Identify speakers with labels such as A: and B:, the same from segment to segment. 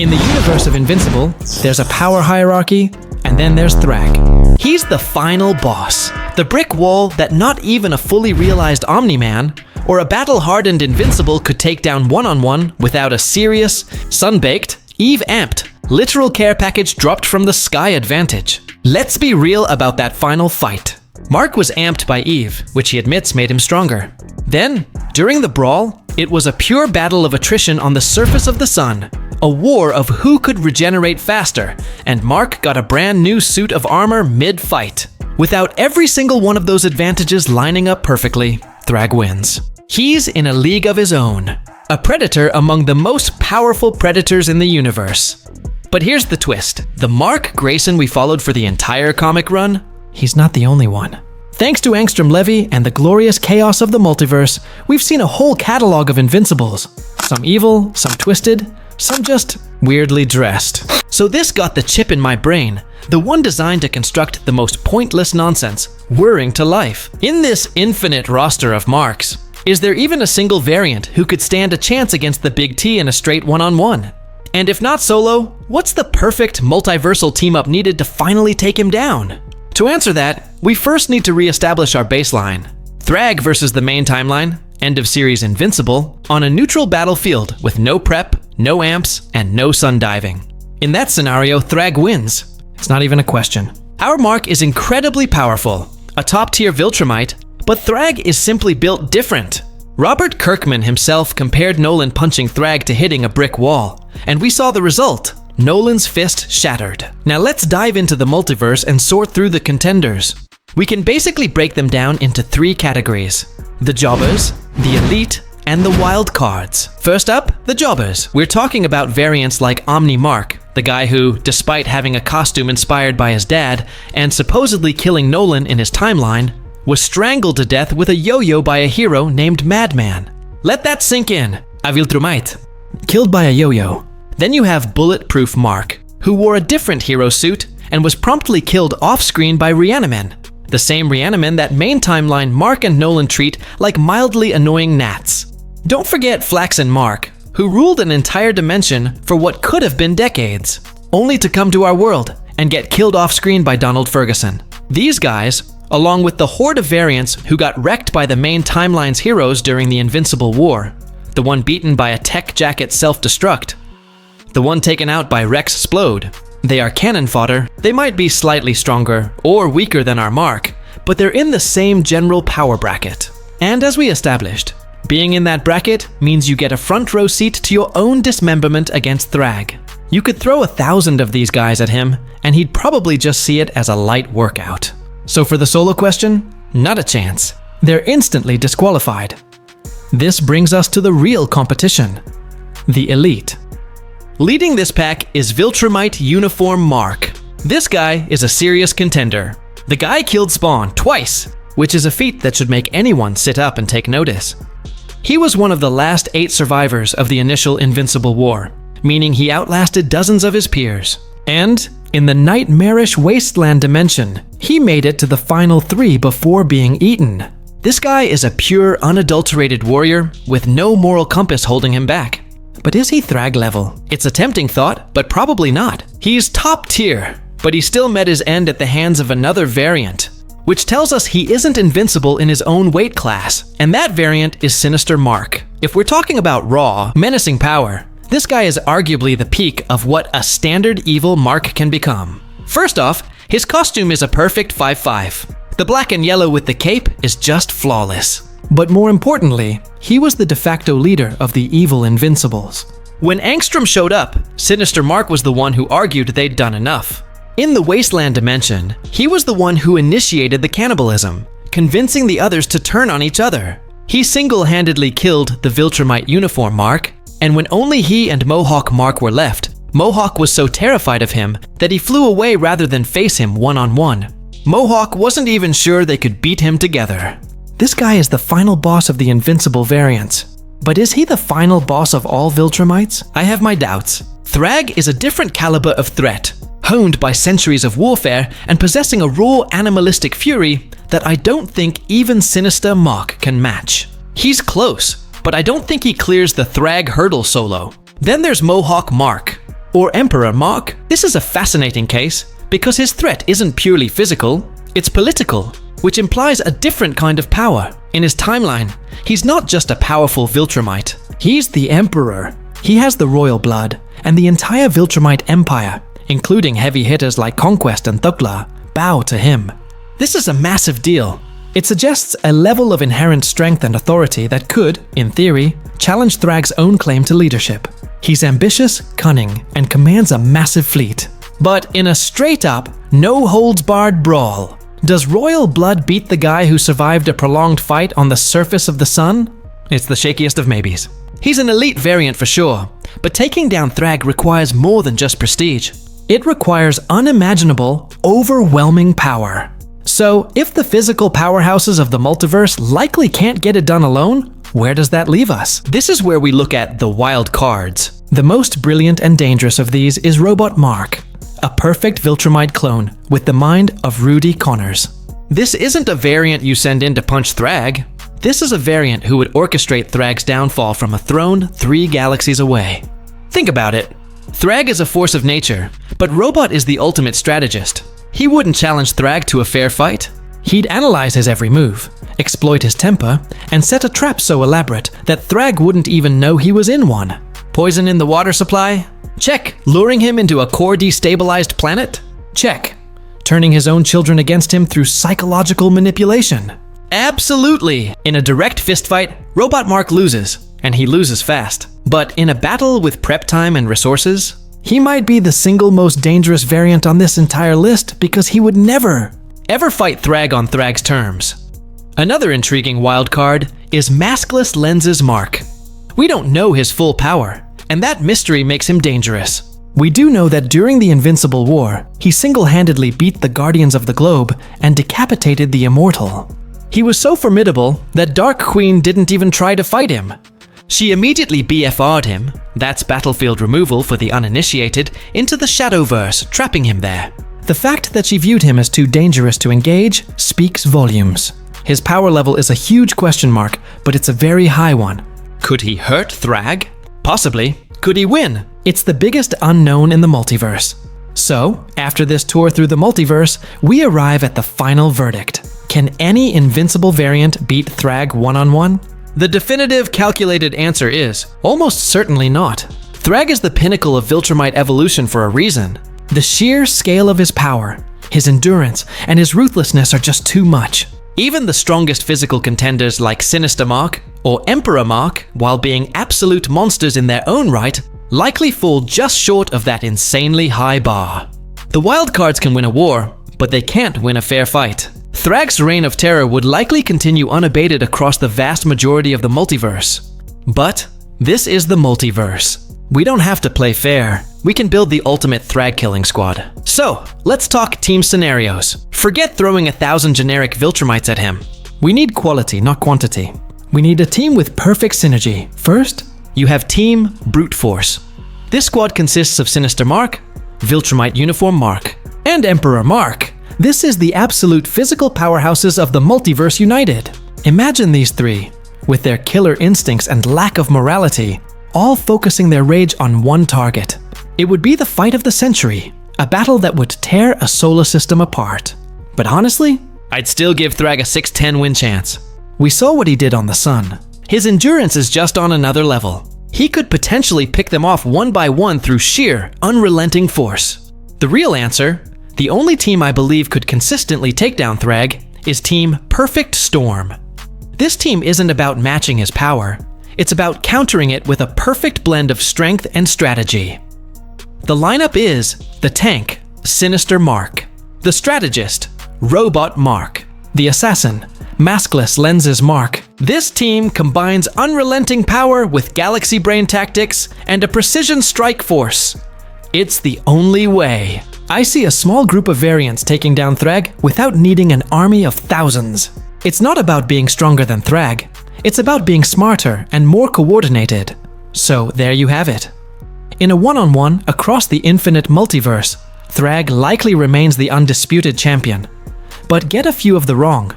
A: In the universe of Invincible, there's a power hierarchy, and then there's Thragg. He's the final boss, the brick wall that not even a fully realized Omni-Man or a battle-hardened Invincible could take down one-on-one without a serious, sun-baked, Eve-amped, literal care package dropped from the sky advantage. Let's be real about that final fight. Mark was amped by Eve, which he admits made him stronger. Then, during the brawl, it was a pure battle of attrition on the surface of the sun, a war of who could regenerate faster, and Mark got a brand new suit of armor mid-fight. Without every single one of those advantages lining up perfectly, Thragg wins. He's in a league of his own, a predator among the most powerful predators in the universe. But here's the twist. The Mark Grayson we followed for the entire comic run, he's not the only one. Thanks to Angstrom Levy and the glorious chaos of the multiverse, we've seen a whole catalog of Invincibles. Some evil, some twisted, some just weirdly dressed. So this got the chip in my brain, the one designed to construct the most pointless nonsense, whirring to life. In this infinite roster of Marks, is there even a single variant who could stand a chance against the Big T in a straight one-on-one? And if not solo, what's the perfect multiversal team-up needed to finally take him down? To answer that, we first need to re-establish our baseline. Thragg versus the main timeline, end of series Invincible, on a neutral battlefield with no prep, no amps, and no sun diving. In that scenario, Thragg wins. It's not even a question. Our Mark is incredibly powerful, a top-tier Viltrumite, but Thragg is simply built different. Robert Kirkman himself compared Nolan punching Thragg to hitting a brick wall, and we saw the result. Nolan's fist shattered. Now let's dive into the multiverse and sort through the contenders. We can basically break them down into three categories: the jobbers, the elite, and the wild cards. First up, the jobbers. We're talking about variants like Omni Mark, the guy who, despite having a costume inspired by his dad and supposedly killing Nolan in his timeline, was strangled to death with a yo-yo by a hero named Madman. Let that sink in. A Viltrumite. Killed by a yo-yo. Then you have Bulletproof Mark, who wore a different hero suit and was promptly killed off-screen by Rhiannon, the same Rhiannon that main timeline Mark and Nolan treat like mildly annoying gnats. Don't forget Flaxen Mark, who ruled an entire dimension for what could have been decades, only to come to our world and get killed off-screen by Donald Ferguson. These guys, along with the horde of variants who got wrecked by the main timeline's heroes during the Invincible War, the one beaten by a tech jacket self-destruct, the one taken out by Rex Splode. They are cannon fodder. They might be slightly stronger or weaker than our Mark, but they're in the same general power bracket. And as we established, being in that bracket means you get a front row seat to your own dismemberment against Thragg. You could throw 1,000 of these guys at him, and he'd probably just see it as a light workout. So for the solo question, not a chance. They're instantly disqualified. This brings us to the real competition, the elite. Leading this pack is Viltrumite Uniform Mark. This guy is a serious contender. The guy killed Spawn twice, which is a feat that should make anyone sit up and take notice. He was one of the last 8 survivors of the initial Invincible War, meaning he outlasted dozens of his peers. And in the nightmarish wasteland dimension, he made it to the final 3 before being eaten. This guy is a pure, unadulterated warrior with no moral compass holding him back. But is he Thragg level? It's a tempting thought, but probably not. He's top tier, but he still met his end at the hands of another variant, which tells us he isn't invincible in his own weight class, and that variant is Sinister Mark. If we're talking about raw, menacing power, this guy is arguably the peak of what a standard evil Mark can become. First off, his costume is a perfect 5/5. The black and yellow with the cape is just flawless. But more importantly, he was the de facto leader of the evil Invincibles. When Angstrom showed up, Sinister Mark was the one who argued they'd done enough. In the Wasteland dimension, he was the one who initiated the cannibalism, convincing the others to turn on each other. He single-handedly killed the Viltrumite Uniform Mark, and when only he and Mohawk Mark were left, Mohawk was so terrified of him that he flew away rather than face him one-on-one. Mohawk wasn't even sure they could beat him together. This guy is the final boss of the Invincible variants. But is he the final boss of all Viltrumites? I have my doubts. Thragg is a different caliber of threat, honed by centuries of warfare and possessing a raw animalistic fury that I don't think even Sinister Mark can match. He's close, but I don't think he clears the Thragg hurdle solo. Then there's Mohawk Mark. Or Emperor Mark? This is a fascinating case because his threat isn't purely physical, it's political, which implies a different kind of power. In his timeline, he's not just a powerful Viltrumite. He's the Emperor. He has the royal blood, and the entire Viltrumite Empire, including heavy hitters like Conquest and Thugla, bow to him. This is a massive deal. It suggests a level of inherent strength and authority that could, in theory, challenge Thragg's own claim to leadership. He's ambitious, cunning, and commands a massive fleet. But in a straight-up, no-holds-barred brawl, does royal blood beat the guy who survived a prolonged fight on the surface of the sun? It's the shakiest of maybes. He's an elite variant for sure, but taking down Thragg requires more than just prestige. It requires unimaginable, overwhelming power. So, if the physical powerhouses of the multiverse likely can't get it done alone, where does that leave us? This is where we look at the wild cards. The most brilliant and dangerous of these is Robot Mark, a perfect Viltrumite clone with the mind of Rudy Connors. This isn't a variant you send in to punch Thragg. This is a variant who would orchestrate Thragg's downfall from a throne 3 galaxies away. Think about it. Thragg is a force of nature, but Robot is the ultimate strategist. He wouldn't challenge Thragg to a fair fight. He'd analyze his every move, exploit his temper, and set a trap so elaborate that Thragg wouldn't even know he was in one. Poison in the water supply? Check. Luring him into a core destabilized planet? Check. Turning his own children against him through psychological manipulation? Absolutely! In a direct fistfight, Robot Mark loses, and he loses fast. But in a battle with prep time and resources, he might be the single most dangerous variant on this entire list because he would never, ever fight Thragg on Thragg's terms. Another intriguing wildcard is Maskless Lenses Mark. We don't know his full power, and that mystery makes him dangerous. We do know that during the Invincible War, he single-handedly beat the Guardians of the Globe and decapitated the Immortal. He was so formidable that Dark Queen didn't even try to fight him. She immediately BFR'd him, that's battlefield removal for the uninitiated, into the Shadowverse, trapping him there. The fact that she viewed him as too dangerous to engage speaks volumes. His power level is a huge question mark, but it's a very high one. Could he hurt Thragg? Possibly. Could he win? It's the biggest unknown in the multiverse. So, after this tour through the multiverse, we arrive at the final verdict. Can any Invincible variant beat Thragg one-on-one? The definitive, calculated answer is almost certainly not. Thragg is the pinnacle of Viltrumite evolution for a reason. The sheer scale of his power, his endurance, and his ruthlessness are just too much. Even the strongest physical contenders like Sinister Mark or Emperor Mark, while being absolute monsters in their own right, likely fall just short of that insanely high bar. The wildcards can win a war, but they can't win a fair fight. Thragg's reign of terror would likely continue unabated across the vast majority of the multiverse. But this is the multiverse. We don't have to play fair. We can build the ultimate Thragg killing squad. So, let's talk team scenarios. Forget throwing 1,000 generic Viltrumites at him. We need quality, not quantity. We need a team with perfect synergy. First, you have Team Brute Force. This squad consists of Sinister Mark, Viltrumite Uniform Mark, and Emperor Mark. This is the absolute physical powerhouses of the multiverse united. Imagine these three, with their killer instincts and lack of morality, all focusing their rage on one target. It would be the fight of the century, a battle that would tear a solar system apart. But honestly, I'd still give Thragg a 6-10 win chance. We saw what he did on the sun. His endurance is just on another level. He could potentially pick them off one by one through sheer, unrelenting force. The real answer, the only team I believe could consistently take down Thragg, is Team Perfect Storm. This team isn't about matching his power, it's about countering it with a perfect blend of strength and strategy. The lineup is the tank, Sinister Mark; the strategist, Robot Mark; the assassin, Maskless Lenses Mark. This team combines unrelenting power with galaxy brain tactics and a precision strike force. It's the only way. I see a small group of variants taking down Thragg without needing an army of thousands. It's not about being stronger than Thragg. It's about being smarter and more coordinated. So there you have it. In a one-on-one across the infinite multiverse, Thragg likely remains the undisputed champion. But get a few of the wrong.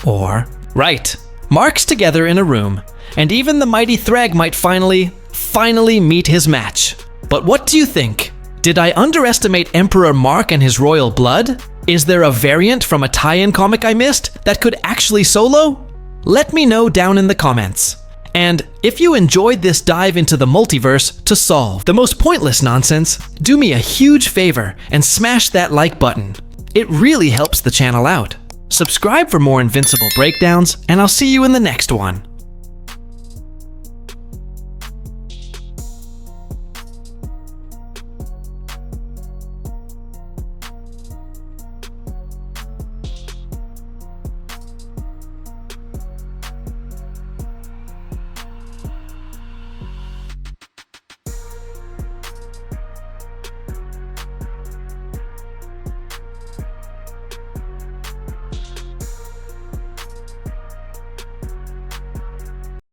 A: Or, right, Mark's together in a room, and even the mighty Thragg might finally meet his match. But what do you think? Did I underestimate Emperor Mark and his royal blood? Is there a variant from a tie-in comic I missed that could actually solo? Let me know down in the comments. And if you enjoyed this dive into the multiverse to solve the most pointless nonsense, do me a huge favor and smash that like button. It really helps the channel out. Subscribe for more Invincible breakdowns, and I'll see you in the next one.